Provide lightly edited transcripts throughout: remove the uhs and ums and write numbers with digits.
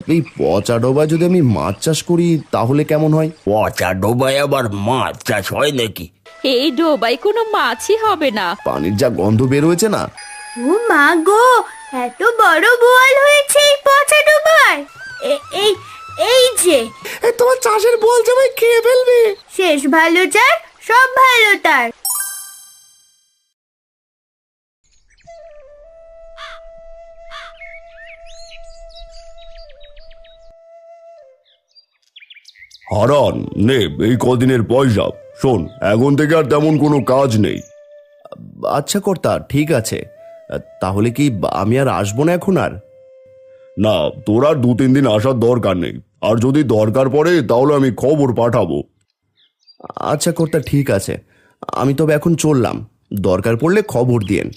এই পচা ডোবায় যদি আমি মাছ চাষ করি তাহলে কেমন হয়? পচা ডোবায় আবার মাছ চাষ হয় নাকি? এই ডোবায় কোনো মাছই হবে না। পানির যা গন্ধ বের হয়েছে না। ও মা গো, এত বড় বোয়াল হয়েছে এই পচা ডোবায়। এই এই যে তোমার চাষের বল জামাই খেয়ে ফেলবে। শেষ ভালো যার সব ভালো তার। হারান নে এই কদিনের পয়সা। শোন, এখন থেকে আর তেমন কোনো কাজ নেই। আচ্ছা কর্তা, ঠিক আছে। তাহলে কি আমি আর আসবো না এখন? আর না, তোর আর 2-3 দিন আসার দরকার নেই। আর যদি দরকার পড়ে তাহলে আমি খবর পাঠাবো। আচ্ছা কর্তা, ঠিক আছে। আমি তবে এখন চললাম। দরকার পড়লে খবর দিয়েন।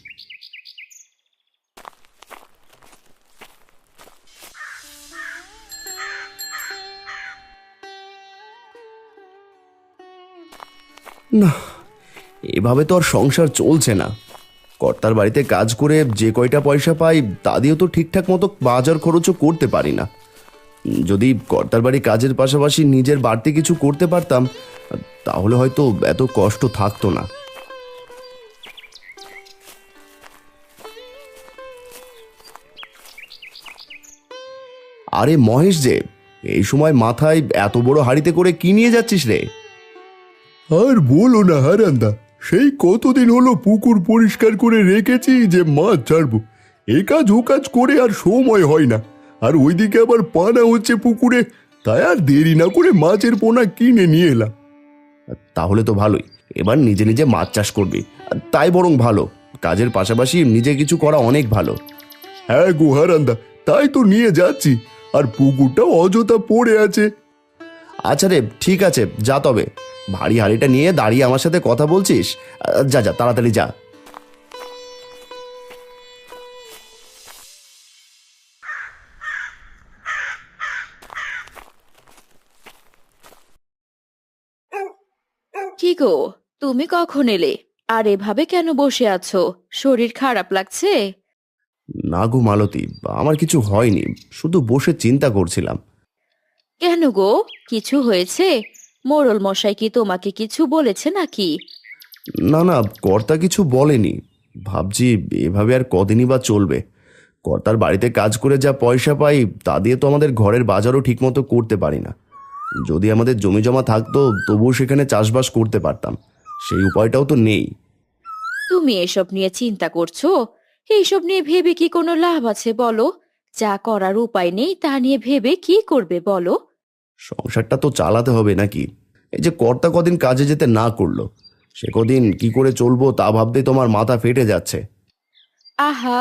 না, এভাবে তো আর সংসার চলছে না। কর্তার বাড়িতে কাজ করে যে কয়টা পয়সা পাই তা দিয়েও তো ঠিকঠাক মতো বাজার খরচও করতে পারি না। যদি কর্তার বাড়ি কাজের পাশাপাশি নিজের বাড়তি কিছু করতে পারতাম তাহলে হয়তো এত কষ্ট থাকতো না। আরে মহেশ যে, এই সময় মাথায় এত বড় হাঁড়িতে করে কি নিয়ে যাচ্ছিস রে? আর বলো না হারান্দা, সেই কতদিন হলো পুকুর পরিষ্কার করে রেখেছি যে মাছ ছাড়বো। এ কাজ ও কাজ করে আর সময় হয় না। আর ওইদিকে আবার পানা হচ্ছে পুকুরে, তাই আর দেরি না করে মাছের পোনা কিনে নিয়ে এলাম। তাহলে তো ভালোই, এবার নিজে নিজে মাছ চাষ করবি। তাই বরং ভালো, কাজের পাশাপাশি নিজে কিছু করা অনেক ভালো। হ্যাঁ গো হারান্দা, তাই তো নিয়ে যাচ্ছি। আর পুকুরটাও অযথা পড়ে আছে। আচ্ছা রে, ঠিক আছে, যা তবে। ভারী হাঁড়িটা নিয়ে দাঁড়িয়ে আমার সাথে কথা বলছিস? যা যা, তাড়াতাড়ি যা। কি গো, তুমি কখন এলে? আর এভাবে কেন বসে আছো? শরীর খারাপ লাগছে? না গো মালতী, আমার কিছু হয়নি, শুধু বসে চিন্তা করছিলাম। কেন গো, কিছু হয়েছে? মোড়ল মশাই কি তোমাকে কিছু বলেছে নাকি? না না, কর্তা কিছু বলেনি। ভাবছি এভাবে আর কদিনই বা চলবে। কর্তার বাড়িতে কাজ করে যা পয়সা পাই তা দিয়ে তো আমাদের ঘরের বাজারও ঠিকমতো করতে পারি না। যদি আমাদের জমি জমা থাকতো তবুও সেখানে চাষবাস করতে পারতাম, সেই উপায়টাও তো নেই। তুমি এসব নিয়ে চিন্তা করছো? এইসব নিয়ে ভেবে কি কোনো লাভ আছে বলো? যা করার উপায় নেই তা নিয়ে ভেবে কি করবে বলো? সংসারটা তো চালাতে হবে নাকি? এই যে কর্তা কদিন কাজে যেতে না করলো, সে কদিন কি করে চলবো তা ভাবতেই তোমার মাথা ফেটে যাচ্ছে। আহা,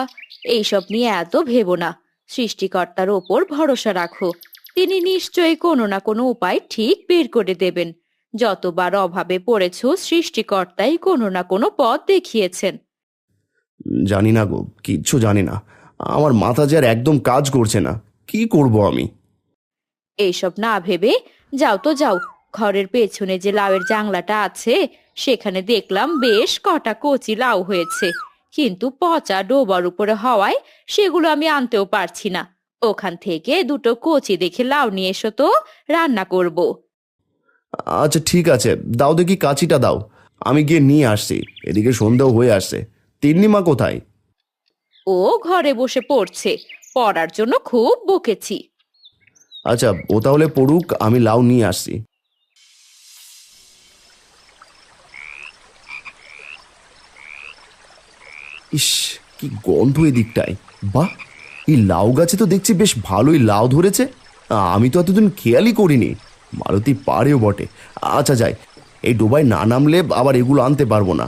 এইসব নিয়ে এত ভেবো না। সৃষ্টিকর্তার ওপর ভরসা রাখো। তিনি নিশ্চয়ই কোনো না কোনো উপায় ঠিক বের করে দেবেন। যতবার অভাবে পড়েছো সৃষ্টিকর্তাই কোনো না কোনো পথ দেখিয়েছেন। জানি না গো, কিচ্ছু জানি না। আমার মাথা যে আর একদম কাজ করছে না, কি করব আমি? এইসব না ভেবে যাও তো যাও, ঘরের পেছনে যে লাউয়ের জাংলাটা আছে সেখানে দেখলাম বেশ কটা কচি লাউ হয়েছে, কিন্তু পচা ডোবার উপরে হওয়ায় সেগুলো আমি আনতেও পারছি না। ওখান থেকে দুটো কচি দেখে লাউ নিয়ে এসো তো, রান্না করব। আচ্ছা ঠিক আছে, দাও দেখি কাঁচিটা দাও, আমি গিয়ে নিয়ে আসছি। এদিকে সন্ধ্যাও হয়ে আসছে। তিন্নিমা কোথায়? ও ঘরে বসে পড়ছে, পড়ার জন্য খুব বকেছি। আচ্ছা, ও তাহলে পড়ুক, আমি লাউ নিয়ে আসছি। ইস, কি গন্ধ এদিকটায়! বাহ, এই লাউ গাছে তো দেখছি বেশ ভালোই লাউ ধরেছে। আমি তো এতদিন খেয়ালই করিনি। মালতী পারেও বটে। আচ্ছা যাই, এই ডোবায় না নামলে আবার এগুলো আনতে পারবো না।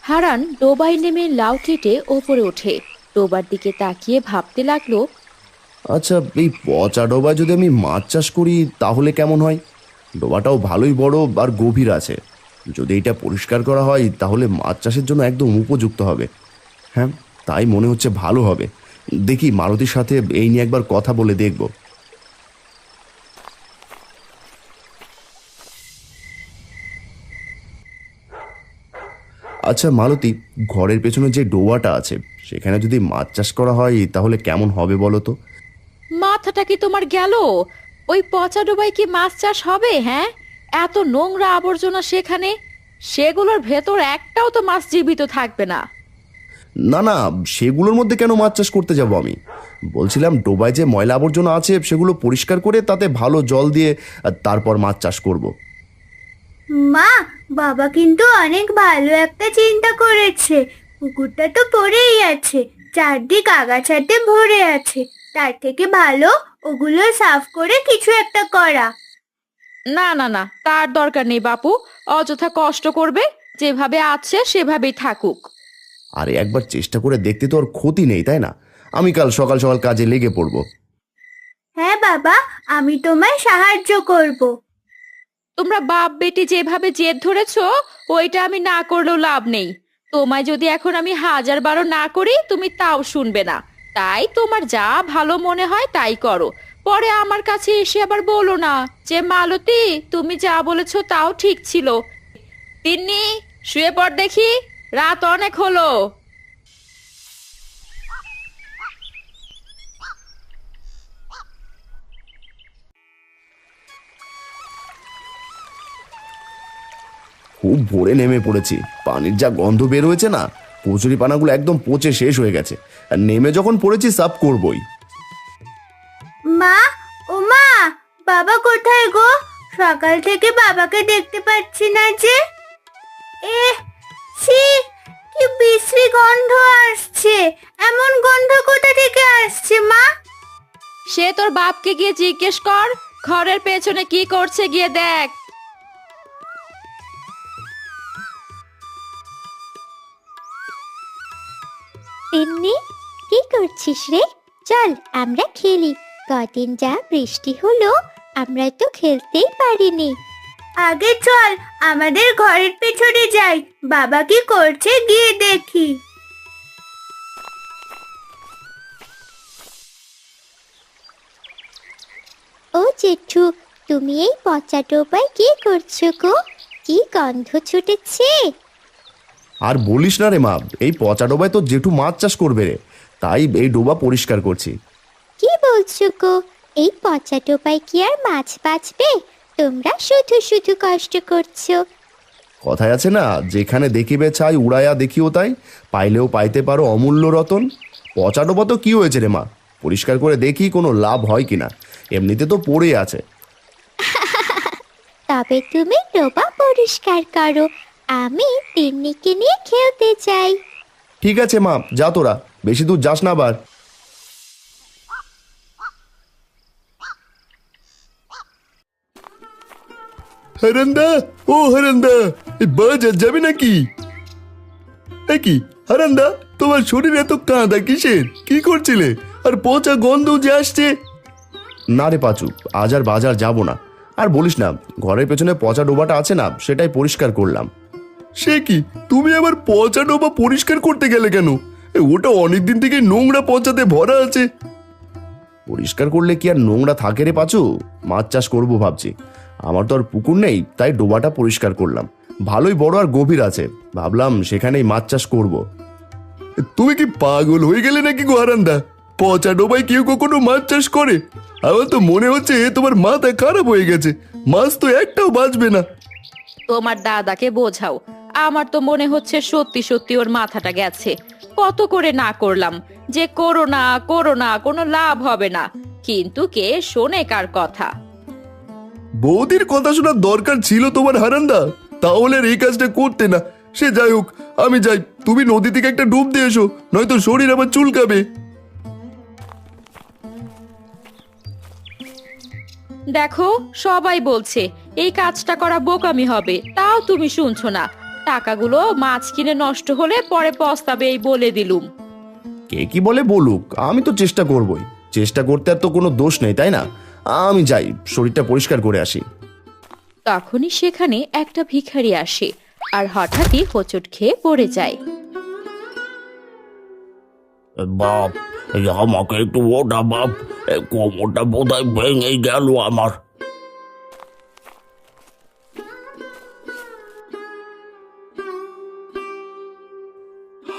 হারান ডোবায় নেমে লাউ কেটে ওপরে ওঠে। ডোবার দিকে তাকিয়ে ভাবতে লাগলো, আচ্ছা, এই পচা ডোবায় যদি আমি মাছ চাষ করি তাহলে কেমন হয়? ডোবাটাও ভালোই বড় আর গভীর আছে। যদি এটা পরিষ্কার করা হয় তাহলে মাছ চাষের জন্য একদম উপযুক্ত হবে। হ্যাঁ, তাই মনে হচ্ছে ভালো হবে। দেখি মালতীর সাথে এই নিয়ে একবার কথা বলে দেখব। আচ্ছা মালতী, ঘরের পেছনে যে ডোবাটা আছে সেখানে যদি মাছ চাষ করা হয় তাহলে কেমন হবে বলো তো? মাথাটা কি তোমার গেল? ওই পচা ডোবায় কি মাছ চাষ হবে? হ্যাঁ, এত নোংরা আবর্জনা সেখানে, সেগুলোর ভেতর একটাও তো মাছ জীবিত থাকবে না। না না, সেগুলোর মধ্যে কেন মাছ চাষ করতে যাব আমি? বলছিলাম ডোবায় যে ময়লা আবর্জনা আছে সেগুলো পরিষ্কার করে তাতে ভালো জল দিয়ে তারপর মাছ চাষ করব। মা, বাবা কিন্তু অনেক ভালো একটা চিন্তা করেছে। পুকুরটা তো পড়েই আছে, চারদিক আগাছাতে ভরে আছে। তার থেকে ভালো ওগুলো সাফ করে কিছু একটা করা। না না না, তার দরকার নেই বাপু, অযথা কষ্ট করবে। যেভাবে আছে সেভাবেই থাকুক। আরে একবার চেষ্টা করে দেখতে তো আর ক্ষতি নেই, তাই না? আমি কাল সকাল সকাল কাজে লেগে পড়ব। হ্যাঁ বাবা, আমি তোমায় সাহায্য করব। তোমরা বাপ বেটি যেভাবে জেদ ধরেছো, ওইটা আমি না করলেও লাভ নেই। তোমায় যদি এখন আমি 1000 বার না করি তুমি তাও শুনবে না। তাই তোমার যা ভালো মনে হয় তাই করো। পরে আমার কাছে এসে আবার বলো না যে মালতী তুমি যা বলেছো তাও ঠিক ছিল। তিন্নি, শুয়ে পড় দেখি, রাত অনেক হলো। খুব ভোরে নেমে পড়েছি, পানির যা গন্ধ বের হয়েছে না, কচুরি পানাগুলো একদম পচে শেষ হয়ে গেছে। আর নেমে যখন পড়েছি সাফ করবই। মা, ও মা, বাবা কোথায় গো? সকাল থেকে বাবাকে দেখতে পাচ্ছি না যে। ছি, কি বিশ্রী গন্ধ আসছে। এমন গন্ধ কোথা থেকে আসছে মা? সে তোর বাপকে গিয়ে জিজ্ঞেস কর, ঘরের পেছনে কি করছে গিয়ে দেখ। তিন্নি, কি করছিস রে? চল আমরা খেলি। কদিন যা বৃষ্টি হলো, আমরা তো খেলতেই পারিনি। আগে চল আমাদের ঘরের পেছনে যাই, বাবা কি করছে গিয়ে দেখি। ও জেঠু, তুমি এই পচা ডোবায় কি করছো গো? কি গন্ধ ছুটেছে। আর বলিস না রে মা, এই পচা ডোবায় তো জেঠু মাছ চাষ করবে রে, তাই এই ডোবা পরিষ্কার করছি। কি বলছো গো? এই পচা ডোবায় কি আর মাছ বাঁচবে? তোমরা শুধু শুধু কষ্ট করছো। কথায় আছে না, যেখানে দেখিবে ছাই উড়াইয়া দেখিও তাই, পাইলেও পাইতে পারো অমূল্য রতন। পচা ডোবা তো কি হয়েছে রে মা, পরিষ্কার করে দেখি কোনো লাভ হয় কিনা, এমনিতে তো পড়ে আছে। তবে তুমি ডোবা পরিষ্কার করো, আমি তিন্নিকে নিয়ে খেলতে চাই। ঠিক আছে মা, যা তোরা, বেশি দূর যাস না আবার। হারান্দা, ও হারান্দা, এই বাজার যাবে নাকি? কি হারান্দা, তোমার শরীর এত কাঁদা কিসের? কি করছিলে? আর পচা গন্ধ যে আসছে। না রে পাচু, আজ আর বাজার যাব না। আর বলিস না, ঘরের পেছনে পচা ডোবাটা আছে না, সেটাই পরিষ্কার করলাম। সে কি, তুমি আবার পচা ডোবা পরিষ্কার করতে গেলে কেন? ওটা অনেকদিন থেকে নোংরা পচাতে ভরা আছে। পরিষ্কার করলে কি আর নোংরা থাকে রে পাচু? মাছ চাষ করবো ভাবছি, আমার তো আর পুকুর নেই, তাই ডোবাটা পরিষ্কার করলাম। ভালোই বড় আর গভীর আছে, ভাবলাম সেখানেই মাছ চাষ করব। তুমি কি পাগল হয়ে গেলে নাকি গো হারান্দা? পচা ডোবায় কেউ কখনো মাছ চাষ করে? আমার তো মনে হচ্ছে তোমার মাথা খারাপ হয়ে গেছে। মাছ তো একটাও বাঁচবে না। তোমার দাদাকে বোঝাও, আমার তো মনে হচ্ছে সত্যি সত্যি ওর মাথাটা গেছে। কত করে না করলাম যে করো না করো না, কোনো লাভ হবে না, কিন্তু কে শোনে কার কথা? বৌদির কথা শোনার দরকার ছিল তোমার হারান্দা, তাহলে আর এই কাজটা করতে না। সে যাই হোক, আমি যাই, তুমি নদী থেকে একটা ডুব দিয়ে এসো, নয়তো শরীর আবার চুলকাবে। দেখো, সবাই বলছে এই কাজটা করা বোকামি হবে, তাও তুমি শুনছো না। টাকাগুলো মাছ কিনে নষ্ট হলে পরে পস্তাবে, এই বলে দিলুম। কে কি বলে বলুক, আমি তো চেষ্টা করবই। চেষ্টা করতে আর তো কোনো দোষ নেই, তাই না? আমি যাই, শরীরটা পরিষ্কার করে আসি। তখনই সেখানে একটা ভিখারি আসে আর হঠাৎই হোঁচট খেয়ে পড়ে যায়। বাপ, এই আমাকে একটু ওটা বাপ, এই কোমরটা বোধহয় ভেঙে গেল আমার।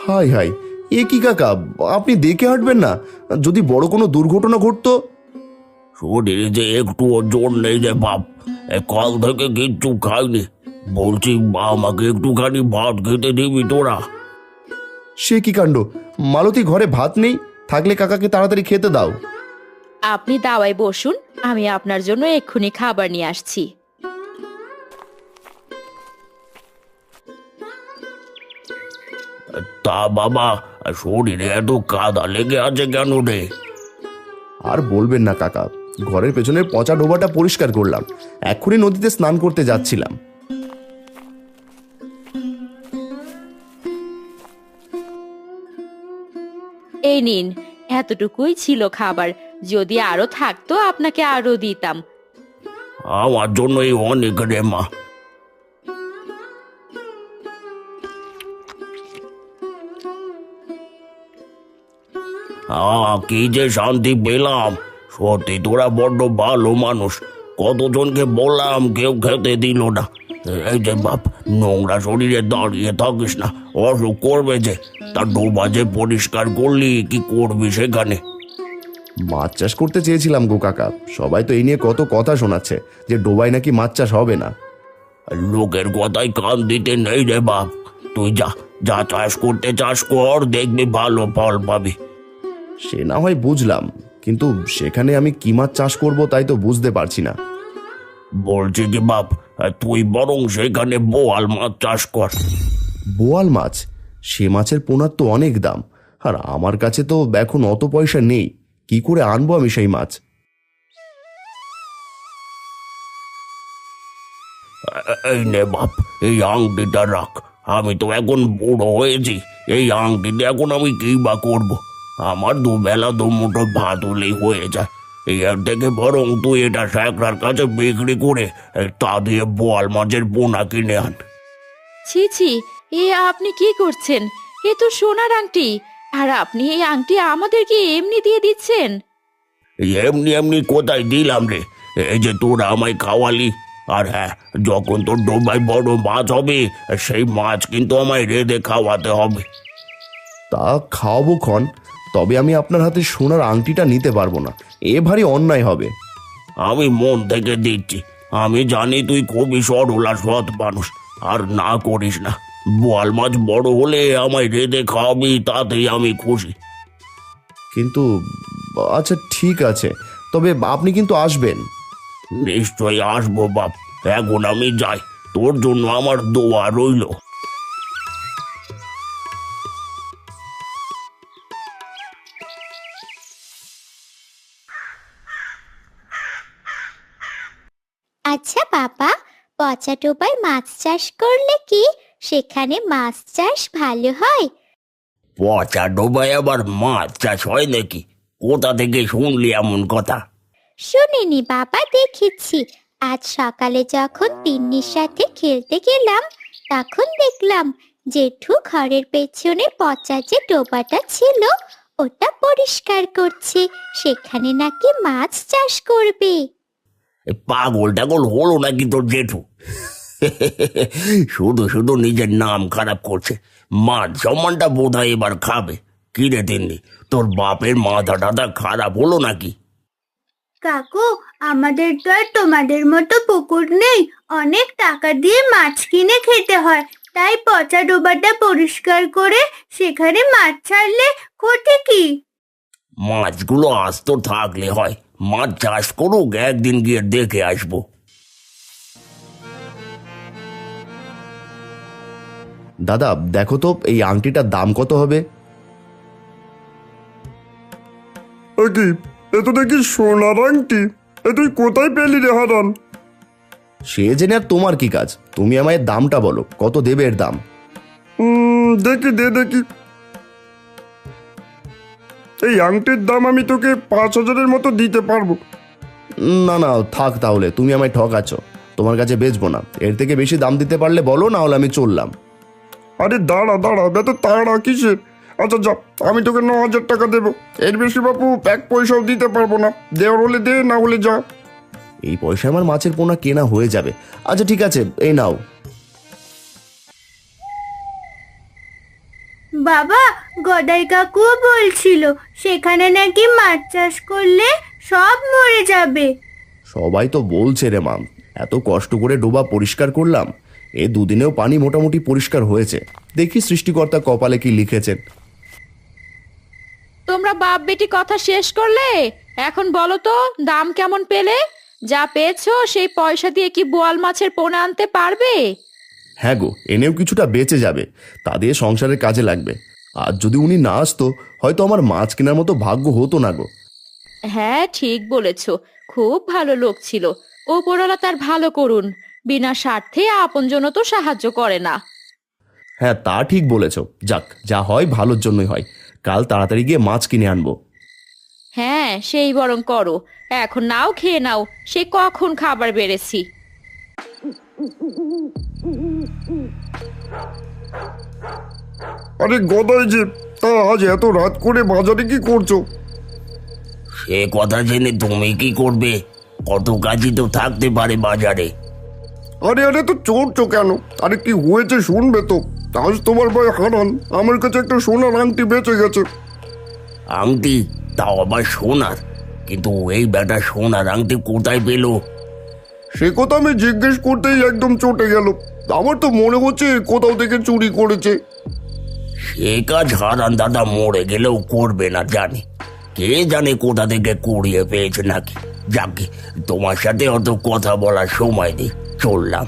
হাই হাই, এ কি কাকা, আপনি দেখে হাঁটবেন না? যদি বড় কোনো দুর্ঘটনা ঘটতো? শরীরে যে একটু জোর নেই রে বাপ, কাল থেকে কিচ্ছু খাইনি। বলছি আমাকে একটুখানি ভাত খেতে দিবি তোরা? সে কি কাণ্ড, মালতী ঘরে ভাত নেই? থাকলে কাকাকে তাড়াতাড়ি খেতে দাও। আপনি দাওয়ায় বসুন, আমি আপনার জন্য এক্ষুনি খাবার নিয়ে আসছি। তা বাবা, শরীরে এত কাদা লেগে আছে কেন রে? আর বলবেন না কাকা, ঘরের পেছনের পচা ডোবাটা পরিষ্কার করলাম, এক্ষুনি নদীতে স্নান করতে যাচ্ছিলাম। এই নিন, এতটুকুই ছিল খাবার, যদি আরো থাকতো আপনাকে আরো দিতাম। আমার জন্যই অনেক রে মা। কি যে শান্তি পেলাম। সত্যি তোরা বড্ড ভালো মানুষ। কতজনকে বললাম, কেউ খেতে দিল না। এই যে বাপ, নোংরা শরীরে দাঁড়িয়ে থাকিস না, অসুখ করবে যে। তা ডোবা যে পরিষ্কার করলি, কি করবি সেখানে? মাছ চাষ করতে চেয়েছিলাম গো কাকা, সবাই তো এই নিয়ে কত কথা শোনাচ্ছে যে ডোবায় নাকি মাছ চাষ হবে না। লোকের কথায় কান দিতে নেই রে বাপ। তুই যা যা চাষ করতে চাষ কর, দেখবি ভালো ফল পাবি। সে না হয় বুঝলাম, কিন্তু সেখানে আমি কি মাছ চাষ করব তাই তো বুঝতে পারছি না। বলছি কি বাপ, তুই বরং সেখানে বোয়াল মাছ চাষ কর। বোয়াল মাছ? সে মাছের পোনার তো অনেক দাম, আর আমার কাছে তো এখন অত পয়সা নেই। কি করে আনবো আমি সেই মাছ? এই নে বাপ, এই আংটিটা রাখ। আমি তো এখন বুড়ো হয়েছি, এই আংটিতে এখন আমি কি বা করবো? আমার দুবেলা দুমুঠো ভাত হলেই হয়ে যায়। এর থেকে বরং তুই এটা স্যাকরার কাছে বিক্রি করে তা দিয়ে বোয়াল মাছের পোনা কিনে আন। ছি ছি, এ আপনি কি করছেন? এ তো সোনার আংটি, আর আপনি এই আংটি আমাদেরকে এমনি দিয়ে দিচ্ছেন? এমনি এমনি কোথায় দিলাম রে? এই যে তোরা আমায় খাওয়ালি। আর হ্যাঁ, যখন তোর ডোবায় বড় মাছ হবে, সেই মাছ কিন্তু আমায় রেঁধে খাওয়াতে হবে। তা খাওয়াবো ক্ষণ, তবে আমি আপনার হাতে সোনার আংটিটা নিতে পারবো না, এ ভারী অন্যায় হবে। আমি মন থেকে দিচ্ছি। আমি জানি তুই খুবই সরল আর সৎ মানুষ। আর না করিস না। বোয়াল মাছ বড় হলে আমায় রেঁধে খাওয়াবি, তাতেই আমি খুশি। কিন্তু আচ্ছা ঠিক আছে, তবে আপনি কিন্তু আসবেন। নিশ্চয়ই আসবো বাপ। এখন আমি যাই, তোর জন্য আমার দোয়া রইল। আচ্ছা বাবা, পচা ডোবায় মাছ চাষ করলে কি সেখানে মাছ চাষ ভালো হয়? পচা ডোবায় আবার মাছ চাষ হয় নাকি? কোথা থেকে শুনলি এমন কথা? শুনিনি বাবা, দেখেছি। আজ সকালে যখন তিন্নির সাথে খেলতে গেলাম, তখন দেখলাম জেঠু ঘরের পেছনে পচা যে ডোবাটা ছিল ওটা পরিষ্কার করছে, সেখানে নাকি মাছ চাষ করবে। পাগল টাগল হলো নাকি তোর জেঠু? শুধু শুধু নিজের নাম খারাপ করছে। মান সম্মানটা বোধ হয় এবার খাবে। কি রে তিন্নি, তোর বাপের মাথা টাথা খারাপ হলো নাকি? কাকু, আমাদের তো আর তোমাদের মতো পুকুর নেই, অনেক টাকা দিয়ে মাছ কিনে খেতে হয়। তাই পচা ডোবাটা পরিষ্কার করে সেখানে মাছ ছাড়লে ক্ষতি কি? মাছগুলো আস্ত থাকলে হয়। মাছ চাষ করুক, একদিন গিয়ে দেখে আসবো। দাদা দেখো তো এই আংটিটার দাম কত হবে? কি এ তো দেখি সোনার আংটি, এ তুই কোথায় পেলি রে হারান? সে জেনে আর তোমার কি কাজ? তুমি আমায় দামটা বলো, কত দেবে এর দাম? দেখি দেখি, এই আংটির দাম আমি তোকে 5,000-এর মতো দিতে পারবো। না না থাক, তাহলে তুমি আমায় ঠকাচ্ছ, তোমার কাছে বেচবো না। এর থেকে বেশি দাম দিতে পারলে বলো, না হলে আমি চললাম। আরে দাঁড়া এত তাড়া কিসের? আচ্ছা যা, আমি তোকে 9,000 টাকা দেবো। এর বেশি বাপু এক পয়সাও দিতে পারবো না। দেওয়ার হলে দে, না হলে যা। এই পয়সা আমার মাছের পোনা কেনা হয়ে যাবে। আচ্ছা ঠিক আছে, এই নাও। বাবা, গদাই কাকুও বলছিল সেখানে নাকি মাছ চাষ করলে সব মরে যাবে। সবাই তো বলছে রে মা, এত কষ্ট করে ডোবা পরিষ্কার করলাম, এ দুদিনেও পানি মোটামুটি পরিষ্কার হয়েছে। দেখি সৃষ্টিকর্তা কপালে কি লিখেছেন। তোমরা বাপ বেটি কথা শেষ করলে? এখন বলো তো, দাম কেমন পেলে? যা পেয়েছো সেই পয়সা দিয়ে কি বোয়াল মাছের পোনা আনতে পারবে? হ্যাঁ গো, এনেও কিছুটা বেঁচে যাবে, তা দিয়ে সংসারের কাজে লাগবে। আর যদি উনি না আসতো, হয়তো আমার মাছ কেনার মতো ভাগ্য হতো না গো। হ্যাঁ, ঠিক বলেছো, খুব ভালো লোক ছিল। ওপরওয়ালা তার ভালো করুন, বিনা স্বার্থে আপনজন তো সাহায্য করে না। হ্যাঁ, তা ঠিক বলেছ। যাক, যা হয় ভালোর জন্যই হয়। কাল তাড়াতাড়ি গিয়ে মাছ কিনে আনবো। হ্যাঁ, সেই বরং করো। এখন নাও, খেয়ে নাও, সে কখন খাবার বেড়েছি। আরে গদাই যে, তা আজ এত রাত করে বাজারে কি করছো? সে কথা জেনে তুমি কি করবে? কত কাজই তো থাকতে পারে বাজারে। আরে আরে, তো চড়ছো কেন? আরে কি হয়েছে শুনবে তো। আজ তোমার ভাই হারান আমার কাছে একটা সোনার আংটি বেঁচে গেছে। আংটি? তাও আবার সোনার? কিন্তু এই বেটা সোনার আংটি কোথায় পেলো? সে কথা আমি জিজ্ঞেস করতেই একদম চটে গেল। আমার তো মনে হচ্ছে কোথাও থেকে চুরি করেছে। সে কাজ হারান দাদা মরে গেলেও করবে না জানি। কে জানে কোথা থেকে কুড়িয়ে পেয়েছে নাকি। যাকে, তোমার সাথে অত কথা বলার সময় নেই, চললাম।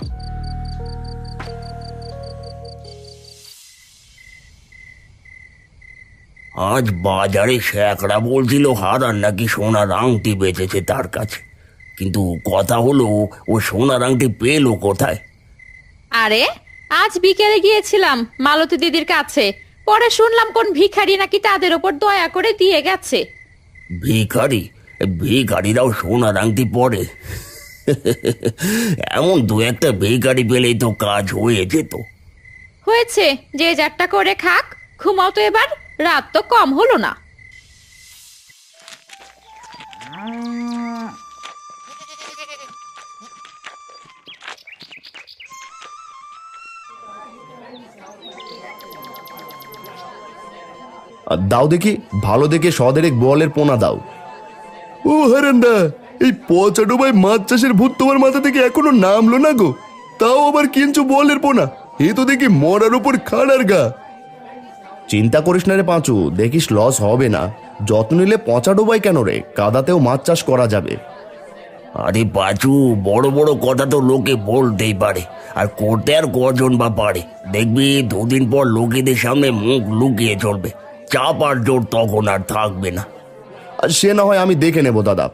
আজ বাজারে শ্যাকরা বলছিল হারান নাকি সোনার আংটি বেচেছে তার কাছে। কিন্তু কথা হলো, ও সোনার আংটি পেলো কোথায়? আরে, আজ বিকেলে গিয়েছিলাম মালতী দিদির কাছে, পরে শুনলাম কোন ভিখারি নাকি তাদের ওপর দয়া করে দিয়ে গেছে। ভিখারি? ভিখারিরাও সোনার আংটি পরে? এমন দু একটা ভিখারি পেলেই তো কাজ হয়ে যেত। হয়েছে, যে যারটা করে খাক। ঘুমাও তো এবার, রাত তো কম হলো না। আর দাও দেখি, ভালো দেখে সদেরেক বোয়ালের পোনা দাও। ও হারান্দা, এই পচা ডোবায় মাছ চাষের ভূত তোমার মাথা থেকে এখনো নামলো না গো। তাও আবার কিনছো বলের পোনা? এ তো দেখি মরার উপর খাড়ার গা। চিন্তা করিস না রে পাঁচু, দেখিস লস হবে না। যত্ন নিলে পচা ডোবাই কেন রে, কাদাতেও মাছ চাষ করা যাবে। আরে পাঁচু, বড় বড় কথা তো লোকে বলতেই পারে, আর করতে আর কজন বা পারে। দেখবি দুদিন পর লোকেদের সামনে মুখ লুকিয়ে চলবে, চাপ আর জোর তখন আর থাকবে না। আর সে না হয় আমি দেখে নেব দাদা।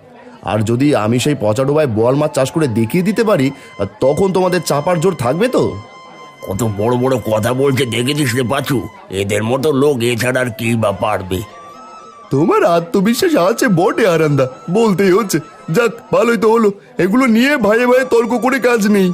আর যদি আমি সেই পচা ডোবায় বোয়াল মাছ চাষ করে দেখিয়ে দিতে পারি, তখন তোমাদের চাপার জোর থাকবে তো। কত বড় বড় কথা বলছে দেখেছিস রে পাঁচু? এদের মতো লোক এছাড়া আর কি বা পারবে? তোমার আত্মবিশ্বাস আছে বটে হারান্দা, বলতেই হচ্ছে। যাক, ভালোই তো হলো। এগুলো নিয়ে ভাইয়ে ভাইয়ে তর্ক করে কাজ নেই।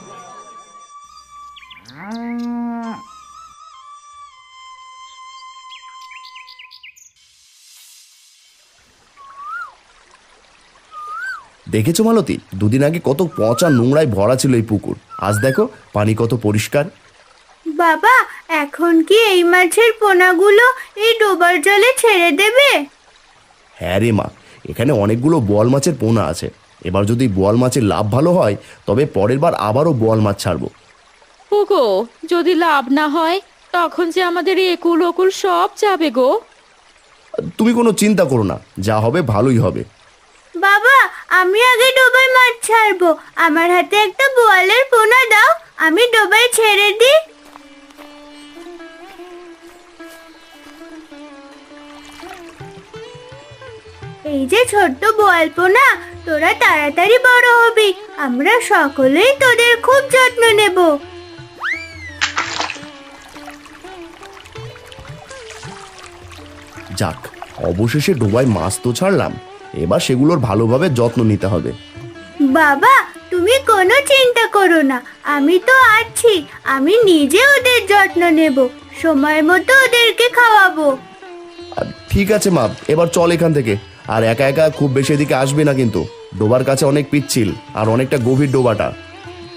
দেখেছো মালতী, দুদিন আগে কত পচা নোংরায় ভরা ছিল এই পুকুর, আজ দেখো পানি কত পরিষ্কার। বাবা, এখন কি এই মাছের পোনাগুলো এই ডোবার জলে ছেড়ে দেবে? হ্যাঁ রে মা, এখানে অনেকগুলো বোয়াল মাছের পোনা আছে। এবার যদি বোয়াল মাছের লাভ ভালো হয়, তবে পরের বার আবারও বোয়াল মাছ ছাড়বো। ওগো, যদি লাভ না হয় তখন যে আমাদের একুল ওকুল সব যাবে গো। তুমি কোনো চিন্তা করো না, যা হবে ভালোই হবে। বাবা, আমি আগে ডোবায় মাছ ছাড়বো। আমার হাতে একটা বোয়ালের পোনা দাও, আমি ডোবায় ছেড়ে দিই। এই যে ছোট্ট বোয়াল পোনা, তোরা তাড়াতাড়ি বড় হবি। আমরা সকলেই তোদের খুব যত্ন নেব। যাক, অবশেষে ডোবায় মাছ তো ছাড়লাম, এবার সেগুলোর ভালোভাবে যত্ন নিতে হবে। বাবা, তুমি কোনো চিন্তা করো না, আমি তো আছি। আমি নিজে ওদের যত্ন নেব, সময় মতো ওদেরকে খাওয়াবো। আর ঠিক আছে মা, এবার চল এখান থেকে। আর একা একা খুব বেশি এদিকে আসবে না কিন্তু, ডোবার কাছে অনেক পিচ্ছিল আর অনেকটা গভীর ডোবাটা।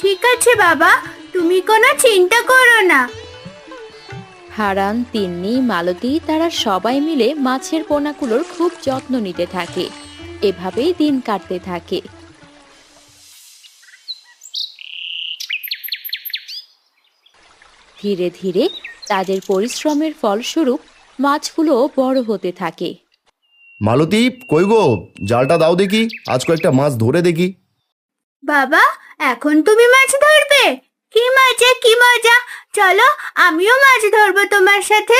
ঠিক আছে বাবা, তুমি কোনো চিন্তা করো না। হারান, তিন্নি, মালতী তারা সবাই মিলে মাছের পোনাগুলোর খুব যত্ন নিতে থাকে। এভাবেই দিন কাটতে থাকে। ধীরে ধীরে তাদের পরিশ্রমের ফলস্বরূপ মাছগুলো বড় হতে থাকে। মালতী, কই গো, জালটা দাও দেখি, আজ কয়েকটা মাছ ধরে দেখি। বাবা, এখন তুমি মাছ ধরবে? কি মজা, কি মজা! চলো, আমিও মাছ ধরবো তোমার সাথে।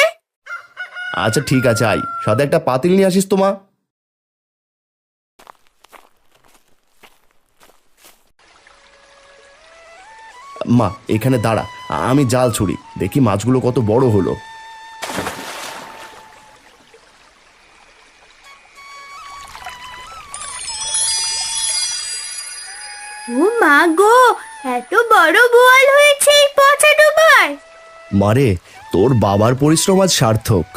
আচ্ছা ঠিক আছে, আই, সাথে একটা পাতিল নিয়ে আসিস তো মা। মা এখানে দাঁড়া, আমি জাল ছুড়ি, দেখি মাছগুলো কত বড় হলো। ও মা গো, এত বড় বোয়াল হয়েছে এই পচা ডোবায়! মারে, তোর বাবার পরিশ্রম আজ সার্থক।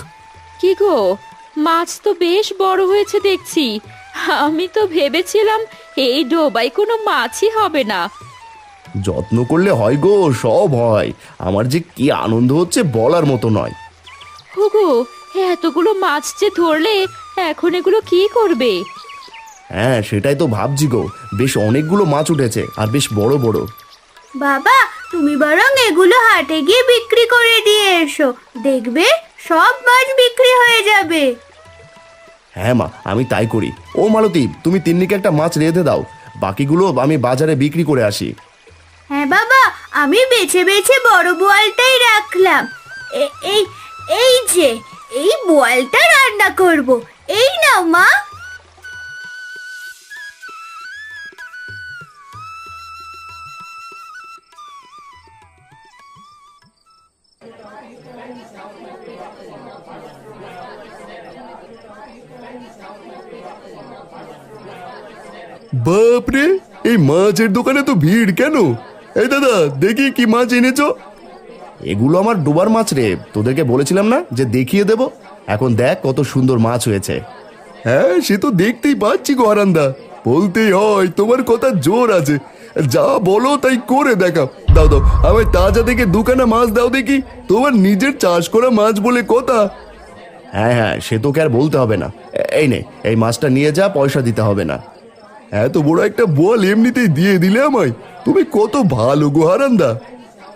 কি গো, মাছ তো বেশ বড় হয়েছে দেখছি। আমি তো ভেবেছিলাম এই ডোবায় কোনো মাছই হবে না। যত্ন করলে হয় গো, সব হয়। আমার যে কি আনন্দ হচ্ছে বলার মতো নয়। হুগো, এতগুলো মাছ যে ধরলে, এখন এগুলো কি করবে? হ্যাঁ সেটাই তো ভাবছি গো, বেশ অনেকগুলো মাছ উঠেছে আর বেশ বড় বড়। বাবা, তুমি বরং এগুলো হাটে গিয়ে বিক্রি করে দিয়ে এসো, দেখবে সব মাছ বিক্রি হয়ে যাবে। হ্যাঁ মা, আমি তাই করি। ও মালতী, তুমি তিন্নিকে একটা মাছ রেঁধে দাও, বাকিগুলো আমি বাজারে বিক্রি করে আসি। হ্যাঁ বাবা, আমি বেছে বেছে বড় বোয়ালটাই রাখলাম। এই এই যে এই বোয়ালটা রান্না করব। এই নাও মা। বাপরে, এই মাছের দোকানে তো ভিড় কেন? এই দাদা, দেখি কি মাছ এনেছো। এগুলো আমার ডোবার মাছ রে, তোদেরকে বলেছিলাম না যে দেখিয়ে দেব। এখন দেখ কত সুন্দর মাছ হয়েছে। হ্যাঁ, সে তো দেখতেই পাচ্ছি গো হারান্দা, বলতেই হয় তোমার কথা জোর আছে। যা বলো তাই করে দেখাও। দাও দাও, আমায় তাজা থেকে দুখানা মাছ দাও দেখি, তোমার নিজের চাষ করা মাছ বলে কথা। হ্যাঁ হ্যাঁ, সে তোকে আর বলতে হবে না। এই নে, এই মাছটা নিয়ে যা, পয়সা দিতে হবে না। এত বড় একটা বল এমনিতেই দিয়ে দিলে আমায়, তুমি কত ভালো গো হারান্দা।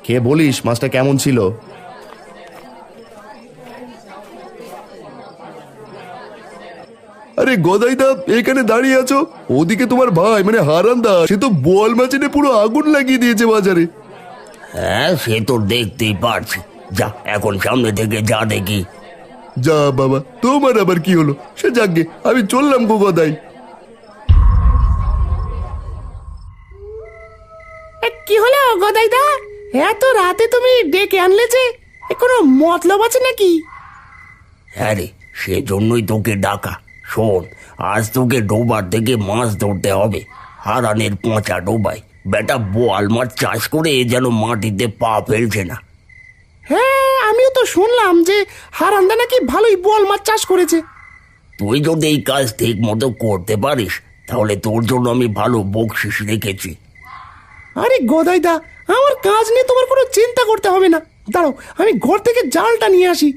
খেয়ে বলিস মাছটা কেমন ছিল। আরে গদাইদা, এখানে দাঁড়িয়ে আছো, ওদিকে তোমার ভাই মানে হারান্দা, সে তো বোয়াল মাছ এনে পুরো আগুন লাগিয়ে দিয়েছে বাজারে। হ্যাঁ, সে তো দেখতেই পারছি। যা, এখন সামনে থেকে যা দেখি। যা বাবা, তোমার আবার কি হলো? সে যাকগে, আমি চললাম গো গদাই। কি হলো গদাইদা, এত রাতে তুমি ডেকে আনলে যে? কোনো মতলব আছে নাকি? হ্যাঁ রে, সেজন্যই তোকে ডাকা। শোন, আজ তোকে ডোবার থেকে মাছ ধরতে হবে, হারানের পচা ডোবায়। বেটা বোয়াল মাছ চাষ করে যেন মাটিতে পা ফেলছে না। হ্যাঁ, আমিও তো শুনলাম যে হারান্দা নাকি ভালোই বোয়াল মাছ চাষ করেছে। তুই যদি এই কাজ ঠিক মতো করতে পারিস, তাহলে তোর জন্য আমি ভালো বকশিস রেখেছি। আরে গদাইদা, আমার কাজ নিয়ে তোমার কোনো চিন্তা করতে হবে না। দাঁড়াও, আমি ঘর থেকে জালটা নিয়ে আসি।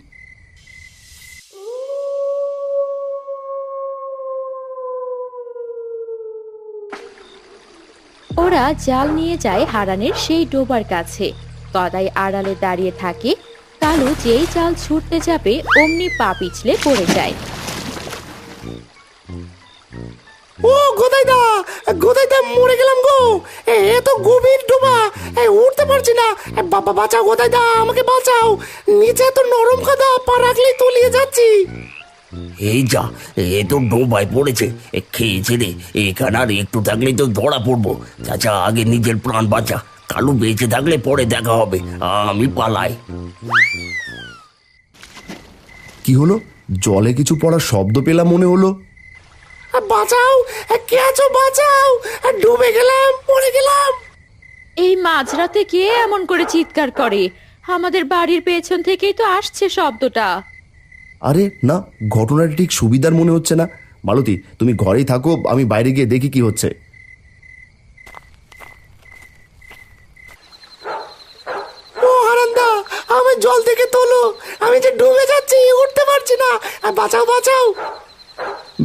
ওরা জাল নিয়ে যায় হারানের সেই ডোবার কাছে। গদাই আড়ালে দাঁড়িয়ে থাকে। কালু যেই জাল ছুটতে যাবে অমনি পা পিছলে পড়ে যায়। ও গদাইদা, গদাইদা মরে গেলাম গো, এত গভীর ডোবা, উঠতে পারছি না। বাবা বাঁচাও গদাইদা, আমাকে বাঁচাও, নিচে এত নরম কাদা, পা রাখলেই তলিয়ে যাচ্ছি। এই যা, এ তো ডোবায় পড়েছে, খেয়েছে রে। এখানে আর একটু থাকলেই তো ধরা পড়বো। চাচা, আগে নিজের প্রাণ বাঁচা, কালু বেঁচে থাকলে পরে দেখা হবে। আমি পালাই। কি হলো? জলে কিছু পড়ার শব্দ পেলাম মনে হলো। বাঁচাও, কে আছো বাঁচাও, ডুবে গেলাম, মরে গেলাম। এই মাঝরাতে কে এমন করে চিৎকার করে? আমাদের বাড়ির পেছন থেকেই তো আসছে শব্দটা। আরে না, ঘটনাটা ঠিক সুবিধার মনে হচ্ছে না। মালতী, তুমি ঘরেই থাকো, আমি বাইরে গিয়ে দেখি কি হচ্ছে। ও হারান্দা, আমি জল থেকে তোলো, বাঁচাও বাঁচাও।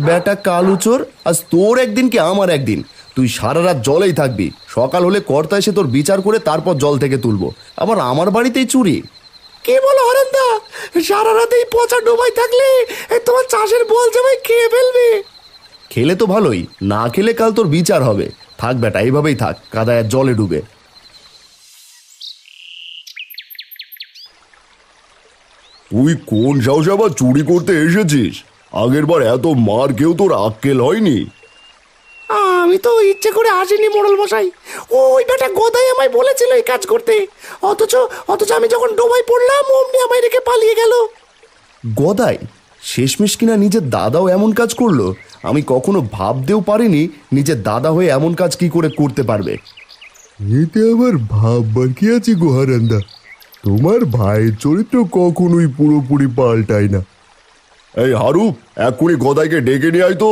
বেটা কালুচোর, আজ তোর একদিন কি আমার একদিন। তুই সারা রাত জলেই থাকবি, সকাল হলে কর্তা এসে তোর বিচার করে তারপর জল থেকে তুলবো। আবার আমার বাড়িতেই চুরি। কে বলো হারান্দা, সারা রাত এই পচা ডোবাই থাকলে তোমার চাষের বল জামাই খেয়ে ফেলবে। খেলে তো ভালোই, না খেলে কাল তোর বিচার হবে। থাক বেটা, এইভাবেই থাক, কাদায় আর জলে ডুবে। তুই কোন সাহসে আবার চুরি করতে এসেছিস? আগের বার এত মার কেউ তোর আক্কেল হয়নি। আমি তো ইচ্ছে করে আসিনি মোড়ল মশাই, ওই বেটা গোদাই আমায় বলেছিল এই কাজ করতে। অথচ অথচ আমি যখন ডোবায় পড়লাম অমনি আমায় রেখে পালিয়ে গেল। গদাই? শেষমেশ কিনা নিজের দাদাও এমন কাজ করলো। আমি কখনো ভাবতেও পারিনি নিজের দাদা হয়ে এমন কাজ কি করে করতে পারবে। এতে আবার ভাববার কি আছে গো হারান্দা? তোমার ভাইয়ের চরিত্র কখনোই পুরোপুরি পাল্টায় না। এই হারু, এক্ষুনি গদাইকে ডেকে নিয়ে আয় তো।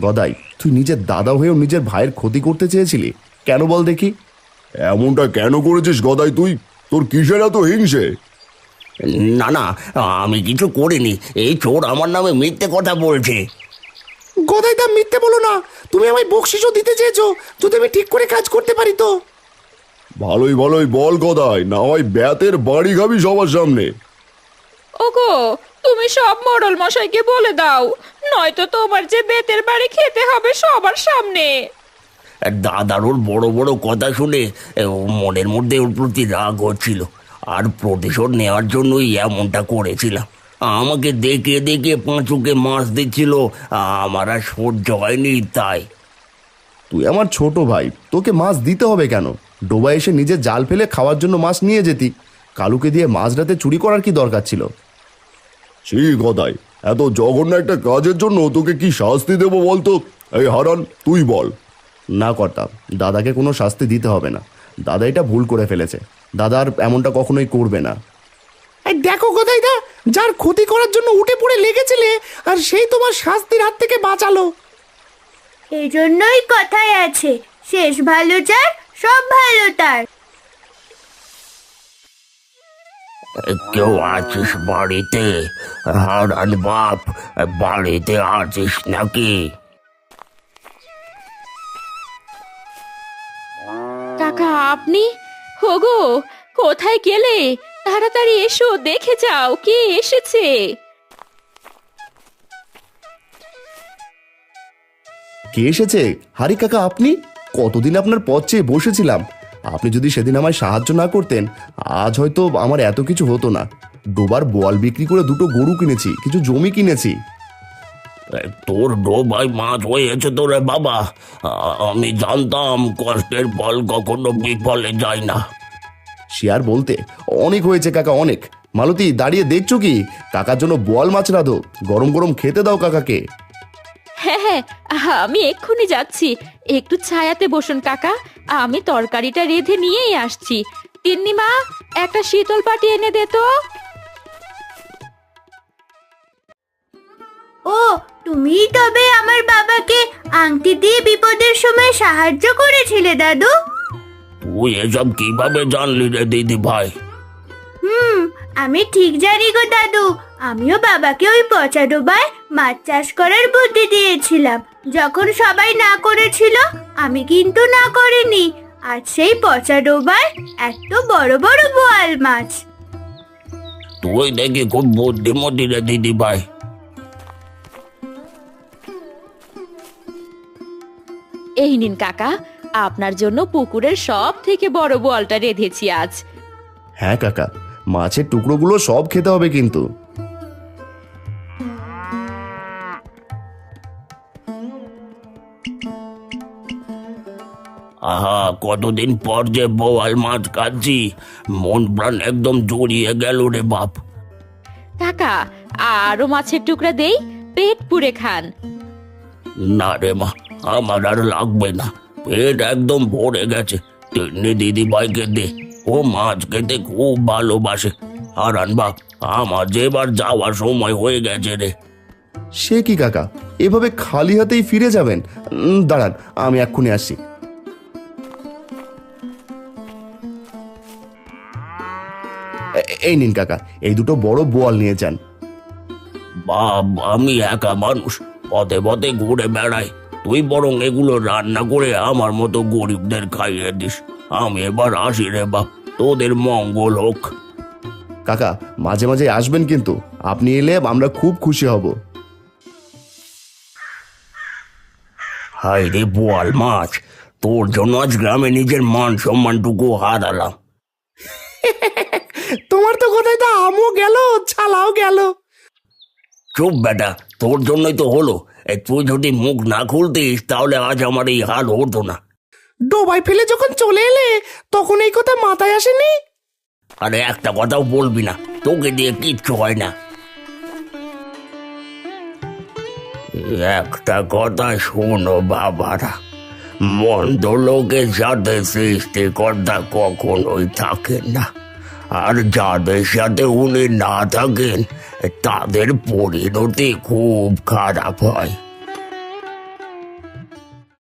গদাই, তুই নিজের দাদা হয়েও নিজের ভাইয়ের ক্ষতি করতে চেয়েছিলি কেন বল দেখি? এমনটা কেন করেছিস গদাই তুই? তোর কিসের এত হিংসে? না না, আমি কিছু করিনি। এই চোর আমার নামে মিথ্যে কথা বলছে। গোদাই দা মিথ্যে বলো না, তুমি আমায় বকশিসও দিতে চেয়েছো যদি আমি ঠিক করে কাজ করতে পারি তো। ভালোই ভালোই বল গদাই, না হয় ব্যাতের বাড়ি খাবি সবার সামনে। ওগো, তুমি সব মোড়ল মশাইকে বলে দাও, নয়তো তোমার যে বেতের বাড়ি খেতে হবে সবার সামনে। দাদার ওর বড় বড় কথা শুনে মনের মধ্যে ওর প্রতি রাগ হচ্ছিল, আর প্রতিশোধ নেওয়ার জন্যই এমনটা করেছিলাম। আমাকে দেখে দেখে পাঁচুকে মাছ দিচ্ছিল, আমার আর সহ্য হয়নি তাই। তুই আমার ছোট ভাই, তোকে মাছ দিতে হবে কেন? ডোবায় এসে নিজের জাল ফেলে খাওয়ার জন্য মাছ নিয়ে যেতি। কালুকে দিয়ে মাঝরাতে চুরি করার কি দরকার ছিল? ছি গদাই, এত জঘন্য একটা কাজের জন্য তোকে কি শাস্তি দেবো বলতো? এই হারান, তুই বল। না কর্তা, দাদাকে কোনো শাস্তি দিতে হবে না। দাদা এটা ভুল করে ফেলেছে। দাদা আর এমনটা কখনোই করবে না। এই দেখো গোদাই দা, যার ক্ষতি করার জন্য উঠে পড়ে লেগেছিলে আর সেই তোমার শাস্তির হাত থেকে বাঁচালো। এই জন্যই কথায় আছে, শেষ ভালো যার সব ভালো তার। কেউ আছিস বাড়িতে? হারান বাপ, বাড়িতে আছিস নাকি? কাকা, আপনি? ওগো, কোথায় গেলে? তাড়াতাড়ি এসো, দেখে যাও কে এসেছে। কে এসেছে? হারি কাকা, আপনি? কতদিন আপনার পথ চেয়ে বসেছিলাম। আপনি যদি সেদিন আমায় সাহায্য না করতেন, আজ হয়তো আমার এত কিছু হতো না। ডোবার বোয়াল বিক্রি করে দুটো গরু কিনেছি, কিছু জমি কিনেছি। তোর ডোবাই মাছ হয়েছে তো রে বাবা। আমি জানতাম কষ্টের ফল কখনো বিফলে যায় না। সে আর বলতে, অনেক হয়েছে কাকা, অনেক। মালতী, দাঁড়িয়ে দেখছো কি? কাকার জন্য বোয়াল মাছ রাঁধো, গরম গরম খেতে দাও কাকাকে। হ্যাঁ হ্যাঁ, আমি এক্ষুনি যাচ্ছি। একটু ছায়াতে বসুন কাকা, আমি তরকারিটা রেঁধে নিয়েই আসছি। তিন্নি মা, একটা শীতল পাটি এনে দে তো। ও, তুমিই তবে আমার বাবাকে আংটি দিয়ে বিপদের সময় সাহায্য করেছিলে দাদু? তুই এসব কিভাবে জানলি রে দিদি ভাই? আমি ঠিক জানি গো দাদু, আমিও বাবাকে ওই পচা ডোবায় মাছ চাষ করার বুদ্ধি দিয়েছিলাম। যখন সবাই না করেছিল, আমি কিন্তু না করিনি। আর সেই পচা ডোবায় এত বড় বড় বোয়াল মাছ। তুই দেখি খুব বুদ্ধিমতী রে দিদি ভাই। এই নিন কাকা, আপনার জন্য পুকুরের সব থেকে বড় বোয়ালটা রেঁধেছি আজ। হ্যাঁ কাকা, মাছের টুকরোগুলো সব খেতে হবে কিন্তু। আহা, কতদিন পর যে বোয়াল মাছ খাচ্ছি, মন প্রাণ একদম জড়িয়ে গেল রে বাপ। কাকা, আরো মাছের টুকরা দেই, পেট পুরে খান। না রে মা, আমার আর লাগবে না, পেট একদম ভরে গেছে। তিন্নি দিদি ভাইকে দে, ও মাছ খেতে খুব ভালোবাসে। হারান বাপ, আমার যে এবার যাওয়ার সময় হয়ে গেছে রে। সে কি কাকা, এভাবে খালি হাতেই ফিরে যাবেন? দাঁড়ান, আমি এক্ষুনি আসি। এই নিন কাকা, এই দুটো বড় বোয়াল নিয়ে যান। বাপ, আমি একা মানুষ, পথে পথে ঘুরে বেড়াই। তুই বরং এগুলো রান্না করে আমার মতো গরিবদের খাইয়ে দিস। আমি এবার আসি রে বাপ, তোদের মঙ্গল হোক। কাকা মাঝে মাঝে আসবেন কিন্তু, আপনি এলে আমরা খুব খুশি হব। হাই রে বোয়াল মাছ, তোর জন্য আজ গ্রামে নিজের মান সম্মানটুকু হারালাম। তোমার তো কোথায় দা আমও গেল, ছালাও গেল। চুপ বেটা, তোর জন্যই তো হলো। তুই যদি মুখ না খুলতিস তাহলে আজ আমার এই হাল হতো না। ডোবায় ফেলে যখন চলে এলে তখন এই কথা মাথায় আসেনি? আরে একটা কথাও বলবি না, তোকে দিয়ে কিচ্ছু হয় না। একটা কথা শোনো বাবারা, মন্দ লোকের সাথে সৃষ্টিকর্তা কখনোই থাকেন না, আর যাদের সাথে উনি না থাকেন তাদের পরিণতি খুব খারাপ হয়।